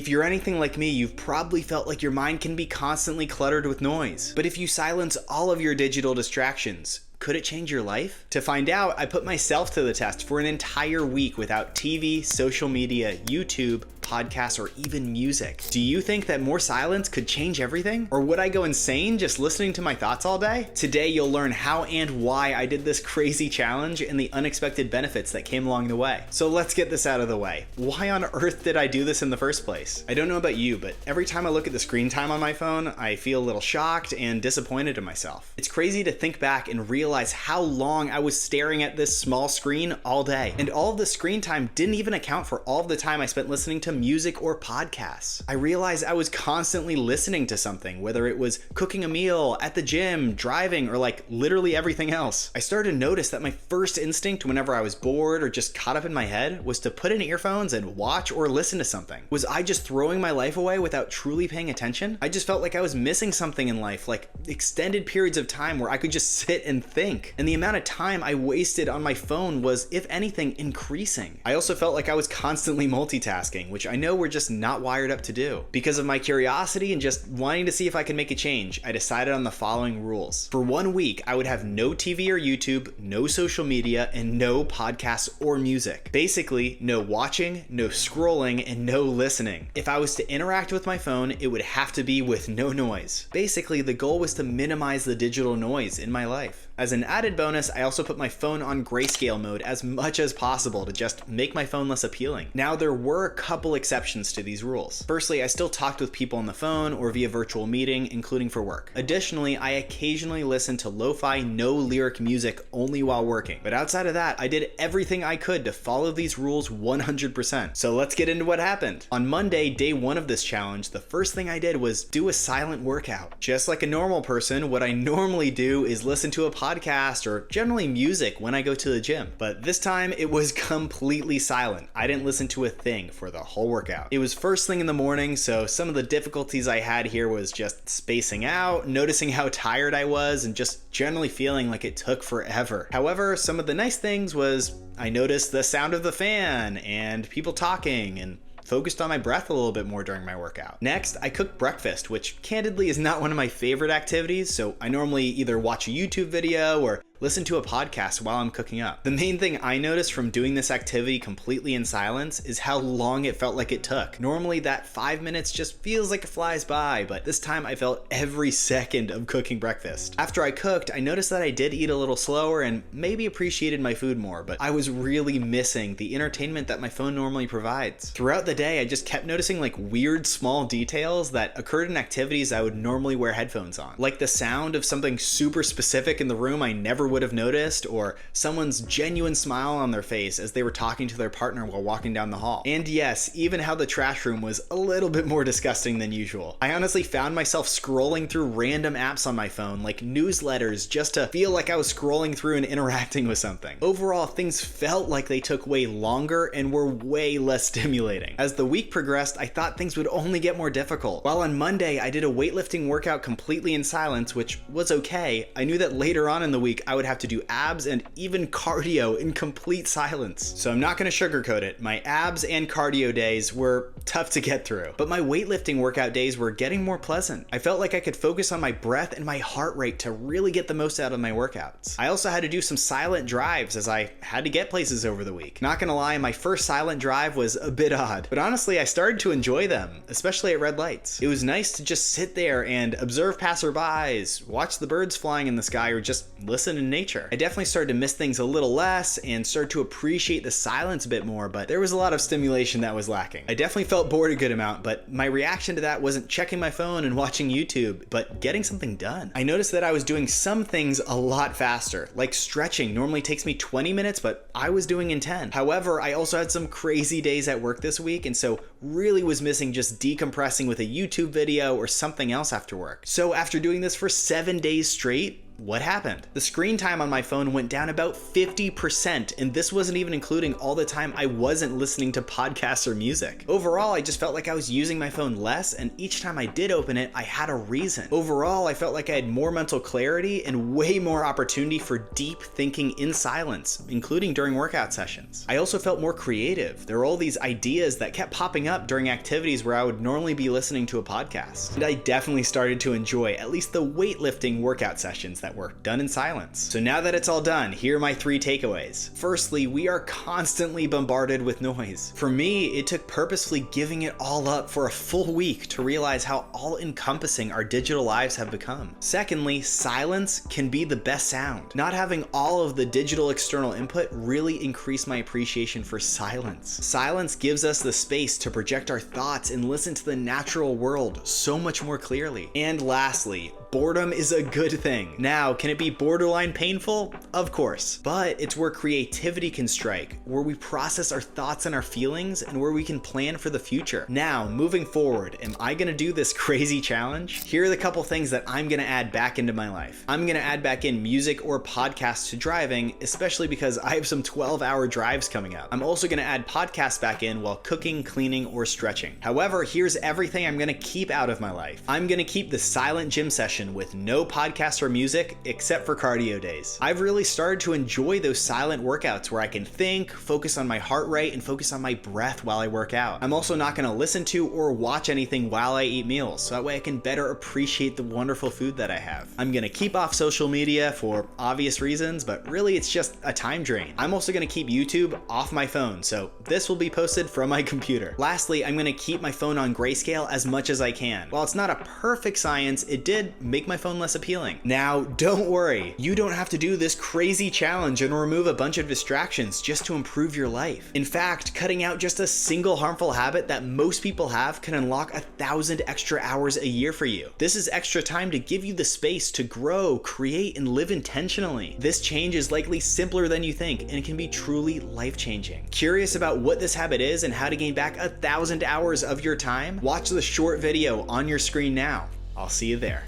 If you're anything like me, you've probably felt like your mind can be constantly cluttered with noise. But if you silence all of your digital distractions, could it change your life? To find out, I put myself to the test for an entire week without TV, social media, YouTube, podcasts, or even music. Do you think that more silence could change everything? Or would I go insane just listening to my thoughts all day? Today, you'll learn how and why I did this crazy challenge and the unexpected benefits that came along the way. So let's get this out of the way. Why on earth did I do this in the first place? I don't know about you, but every time I look at the screen time on my phone, I feel a little shocked and disappointed in myself. It's crazy to think back and realize how long I was staring at this small screen all day. And all of the screen time didn't even account for all of the time I spent listening to music or podcasts. I realized I was constantly listening to something, whether it was cooking a meal, at the gym, driving, or like literally everything else. I started to notice that my first instinct whenever I was bored or just caught up in my head was to put in earphones and watch or listen to something. Was I just throwing my life away without truly paying attention? I just felt like I was missing something in life, like extended periods of time where I could just sit and think. And the amount of time I wasted on my phone was, if anything, increasing. I also felt like I was constantly multitasking, which I know we're just not wired up to do. Because of my curiosity and just wanting to see if I could make a change, I decided on the following rules. For 1 week, I would have no TV or YouTube, no social media, and no podcasts or music. Basically, no watching, no scrolling, and no listening. If I was to interact with my phone, it would have to be with no noise. Basically, the goal was to minimize the digital noise in my life. As an added bonus, I also put my phone on grayscale mode as much as possible to just make my phone less appealing. Now, there were a couple exceptions to these rules. Firstly, I still talked with people on the phone or via virtual meeting, including for work. Additionally, I occasionally listened to lo-fi, no lyric music only while working. But outside of that, I did everything I could to follow these rules 100%. So let's get into what happened. On Monday, day 1 of this challenge, the first thing I did was do a silent workout. Just like a normal person, what I normally do is listen to a podcast or generally music when I go to the gym. But this time it was completely silent. I didn't listen to a thing for the whole workout. It was first thing in the morning, so some of the difficulties I had here was just spacing out, noticing how tired I was, and just generally feeling like it took forever. However, some of the nice things was I noticed the sound of the fan and people talking and focused on my breath a little bit more during my workout. Next, I cooked breakfast, which candidly is not one of my favorite activities, so I normally either watch a YouTube video or listen to a podcast while I'm cooking up. The main thing I noticed from doing this activity completely in silence is how long it felt like it took. Normally that 5 minutes just feels like it flies by, but this time I felt every second of cooking breakfast. After I cooked, I noticed that I did eat a little slower and maybe appreciated my food more, but I was really missing the entertainment that my phone normally provides. Throughout the day, I just kept noticing like weird small details that occurred in activities I would normally wear headphones on. Like the sound of something super specific in the room I never would have noticed, or someone's genuine smile on their face as they were talking to their partner while walking down the hall. And yes, even how the trash room was a little bit more disgusting than usual. I honestly found myself scrolling through random apps on my phone, like newsletters, just to feel like I was scrolling through and interacting with something. Overall, things felt like they took way longer and were way less stimulating. As the week progressed, I thought things would only get more difficult. While on Monday, I did a weightlifting workout completely in silence, which was okay, I knew that later on in the week, I would have to do abs and even cardio in complete silence. So I'm not gonna sugarcoat it. My abs and cardio days were tough to get through, but my weightlifting workout days were getting more pleasant. I felt like I could focus on my breath and my heart rate to really get the most out of my workouts. I also had to do some silent drives as I had to get places over the week. Not gonna lie, my first silent drive was a bit odd, but honestly, I started to enjoy them, especially at red lights. It was nice to just sit there and observe passerbys, watch the birds flying in the sky, or just listen in nature. I definitely started to miss things a little less and started to appreciate the silence a bit more, but there was a lot of stimulation that was lacking. I definitely felt bored a good amount, but my reaction to that wasn't checking my phone and watching YouTube, but getting something done. I noticed that I was doing some things a lot faster, like stretching normally takes me 20 minutes, but I was doing in 10. However, I also had some crazy days at work this week, and so really was missing just decompressing with a YouTube video or something else after work. So after doing this for 7 days straight, what happened? The screen time on my phone went down about 50%, and this wasn't even including all the time I wasn't listening to podcasts or music. Overall, I just felt like I was using my phone less, and each time I did open it, I had a reason. Overall, I felt like I had more mental clarity and way more opportunity for deep thinking in silence, including during workout sessions. I also felt more creative. There were all these ideas that kept popping up during activities where I would normally be listening to a podcast. And I definitely started to enjoy at least the weightlifting workout sessions that were done in silence. So now that it's all done, here are my 3 takeaways. Firstly, we are constantly bombarded with noise. For me, it took purposefully giving it all up for a full week to realize how all-encompassing our digital lives have become. Secondly, silence can be the best sound. Not having all of the digital external input really increased my appreciation for silence. Silence gives us the space to project our thoughts and listen to the natural world so much more clearly. And lastly, boredom is a good thing. Now, can it be borderline painful? Of course. But it's where creativity can strike, where we process our thoughts and our feelings, and where we can plan for the future. Now, moving forward, am I gonna do this crazy challenge? Here are the couple things that I'm gonna add back into my life. I'm gonna add back in music or podcasts to driving, especially because I have some 12-hour drives coming up. I'm also gonna add podcasts back in while cooking, cleaning, or stretching. However, here's everything I'm gonna keep out of my life. I'm gonna keep the silent gym session with no podcasts or music except for cardio days. I've really started to enjoy those silent workouts where I can think, focus on my heart rate, and focus on my breath while I work out. I'm also not gonna listen to or watch anything while I eat meals, so that way I can better appreciate the wonderful food that I have. I'm gonna keep off social media for obvious reasons, but really it's just a time drain. I'm also gonna keep YouTube off my phone, so this will be posted from my computer. Lastly, I'm gonna keep my phone on grayscale as much as I can. While it's not a perfect science, it did make my phone less appealing. Now, don't worry, you don't have to do this crazy challenge and remove a bunch of distractions just to improve your life. In fact, cutting out just a single harmful habit that most people have can unlock 1,000 extra hours a year for you. This is extra time to give you the space to grow, create, and live intentionally. This change is likely simpler than you think, and it can be truly life-changing. Curious about what this habit is and how to gain back 1,000 hours of your time? Watch the short video on your screen now. I'll see you there.